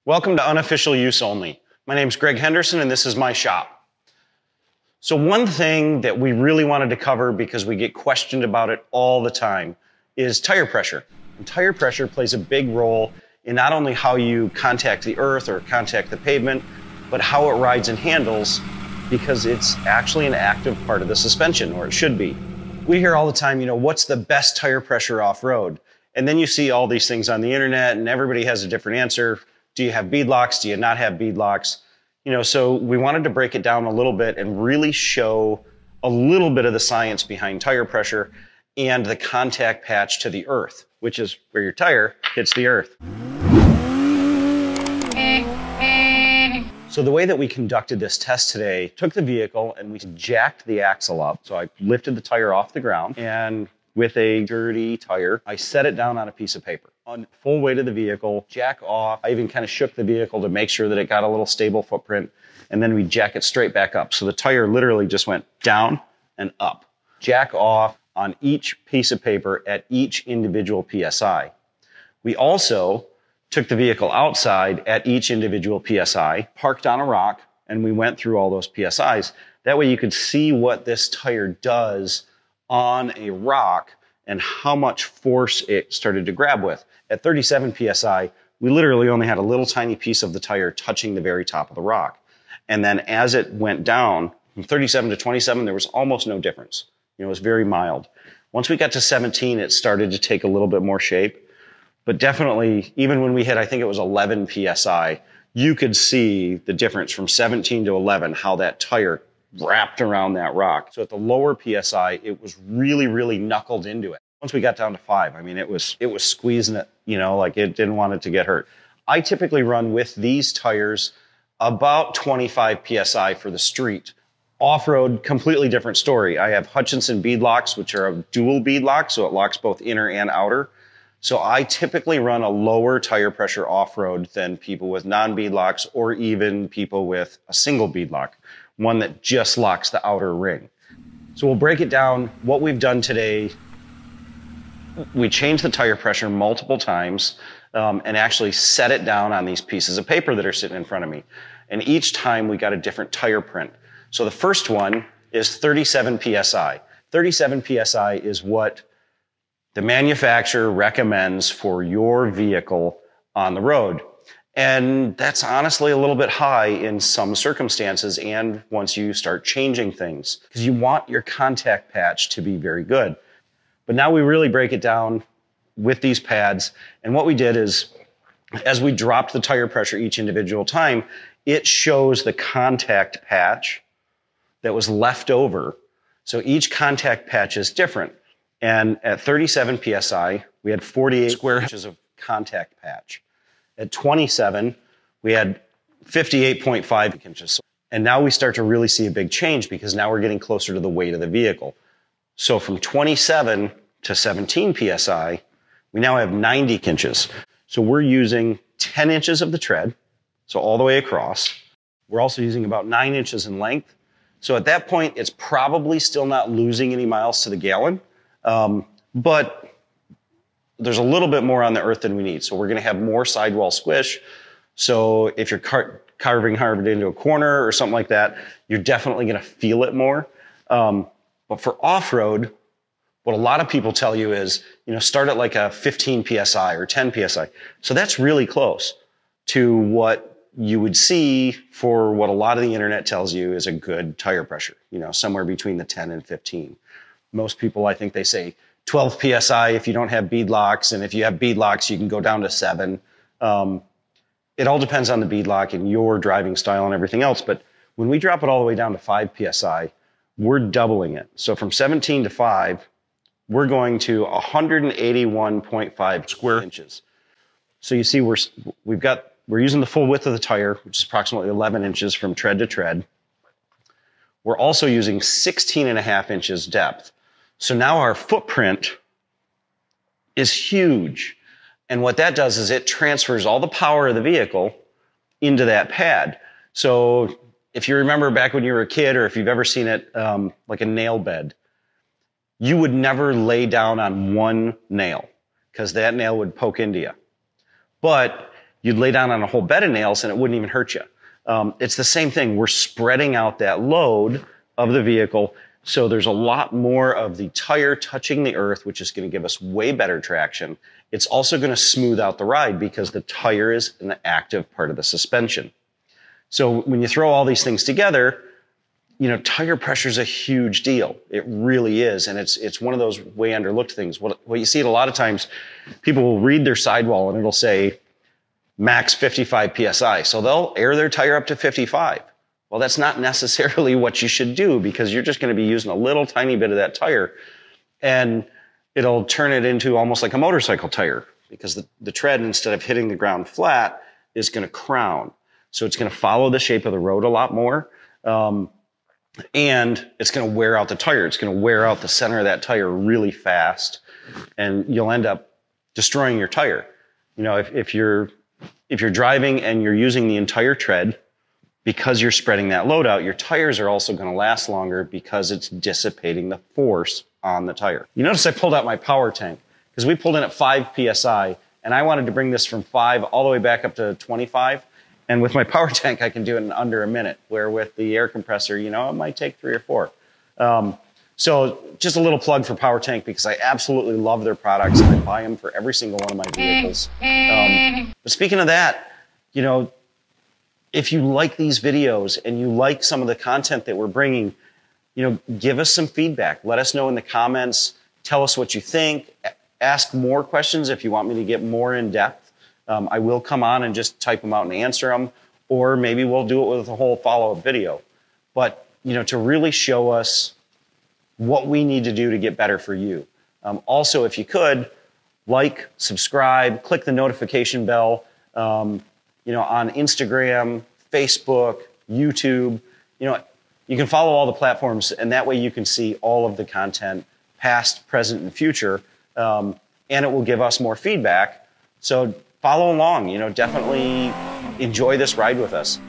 Welcome to Unofficial Use Only. My name's Greg Henderson and this is my shop. So one thing that we really wanted to cover because we get questioned about it all the time is tire pressure. And tire pressure plays a big role in not only how you contact the earth or contact the pavement, but how it rides and handles because it's actually an active part of the suspension, or it should be. We hear all the time, what's the best tire pressure off-road? And then you see all these things on the internet and everybody has a different answer. Do you have beadlocks? Do you not have beadlocks? So we wanted to break it down a little bit and really show a little bit of the science behind tire pressure and the contact patch to the earth, which is where your tire hits the earth. So the way that we conducted this test today, took the vehicle and we jacked the axle up. So I lifted the tire off the ground and with a dirty tire, I set it down on a piece of paper. On full weight of the vehicle, jack off. I even kind of shook the vehicle to make sure that it got a little stable footprint. And then we jack it straight back up. So the tire literally just went down and up. Jack off on each piece of paper at each individual PSI. We also took the vehicle outside at each individual PSI, parked on a rock, and we went through all those PSIs. That way you could see what this tire does on a rock and how much force it started to grab with. At 37 PSI, we literally only had a little tiny piece of the tire touching the very top of the rock. And then as it went down, from 37 to 27, there was almost no difference. It was very mild. Once we got to 17, it started to take a little bit more shape. But definitely, even when we hit, I think it was 11 PSI, you could see the difference from 17 to 11, how that tire wrapped around that rock. So at the lower PSI, it was really, really knuckled into it. Once we got down to 5, I mean, it was squeezing it, like it didn't want it to get hurt. I typically run with these tires about 25 PSI for the street. Off-road, completely different story. I have Hutchinson beadlocks, which are a dual beadlock, so it locks both inner and outer. So I typically run a lower tire pressure off-road than people with non-beadlocks or even people with a single beadlock, one that just locks the outer ring. So we'll break it down. What we've done today, we changed the tire pressure multiple times and actually set it down on these pieces of paper that are sitting in front of me. And each time we got a different tire print. So the first one is 37 PSI. 37 PSI is what the manufacturer recommends for your vehicle on the road. And that's honestly a little bit high in some circumstances and once you start changing things, because you want your contact patch to be very good. But now we really break it down with these pads. And what we did is, as we dropped the tire pressure each individual time, it shows the contact patch that was left over. So each contact patch is different. And at 37 PSI, we had 48 square inches of contact patch. At 27, we had 58.5 inches. And now we start to really see a big change because now we're getting closer to the weight of the vehicle. So from 27 to 17 PSI, we now have 90 inches. So we're using 10 inches of the tread, so all the way across. We're also using about 9 inches in length. So at that point, it's probably still not losing any miles to the gallon. But there's a little bit more on the earth than we need. So we're going to have more sidewall squish. So if you're carving hard into a corner or something like that, you're definitely going to feel it more. But for off-road, what a lot of people tell you is, start at like a 15 PSI or 10 PSI. So that's really close to what you would see for what a lot of the internet tells you is a good tire pressure, somewhere between the 10 and 15. Most people, I think they say 12 PSI if you don't have beadlocks, and if you have beadlocks, you can go down to 7. It all depends on the beadlock and your driving style and everything else. But when we drop it all the way down to 5 PSI, we're doubling it. So from 17 to 5, we're going to 181.5 square inches. So you see, we're using the full width of the tire, which is approximately 11 inches from tread to tread. We're also using 16.5 inches depth. So now our footprint is huge. And what that does is it transfers all the power of the vehicle into that pad. So if you remember back when you were a kid, or if you've ever seen it like a nail bed, you would never lay down on one nail because that nail would poke into you. But you'd lay down on a whole bed of nails and it wouldn't even hurt you. It's the same thing. We're spreading out that load of the vehicle. So there's a lot more of the tire touching the earth, which is going to give us way better traction. It's also going to smooth out the ride because the tire is an active part of the suspension. So when you throw all these things together, tire pressure is a huge deal. It really is. And it's one of those way underlooked things. What you see it a lot of times, people will read their sidewall and it'll say max 55 PSI. So they'll air their tire up to 55. Well, that's not necessarily what you should do because you're just going to be using a little tiny bit of that tire and it'll turn it into almost like a motorcycle tire because the tread, instead of hitting the ground flat, is going to crown. So it's going to follow the shape of the road a lot more. And it's going to wear out the tire. It's going to wear out the center of that tire really fast and you'll end up destroying your tire. If you're driving and you're using the entire tread, because you're spreading that load out, your tires are also going to last longer because it's dissipating the force on the tire. You notice I pulled out my power tank because we pulled in at 5 PSI and I wanted to bring this from 5 all the way back up to 25. And with my power tank, I can do it in under a minute, where with the air compressor, it might take 3 or 4. So just a little plug for Power Tank because I absolutely love their products and I buy them for every single one of my vehicles. But speaking of that, if you like these videos and you like some of the content that we're bringing, give us some feedback. Let us know in the comments. Tell us what you think. Ask more questions if you want me to get more in depth. I will come on and just type them out and answer them, or maybe we'll do it with a whole follow-up video. But, to really show us what we need to do to get better for you. Also, if you could, like, subscribe, click the notification bell, on Instagram, Facebook, YouTube. You can follow all the platforms, and that way you can see all of the content, past, present, and future, and it will give us more feedback. So follow along, definitely enjoy this ride with us.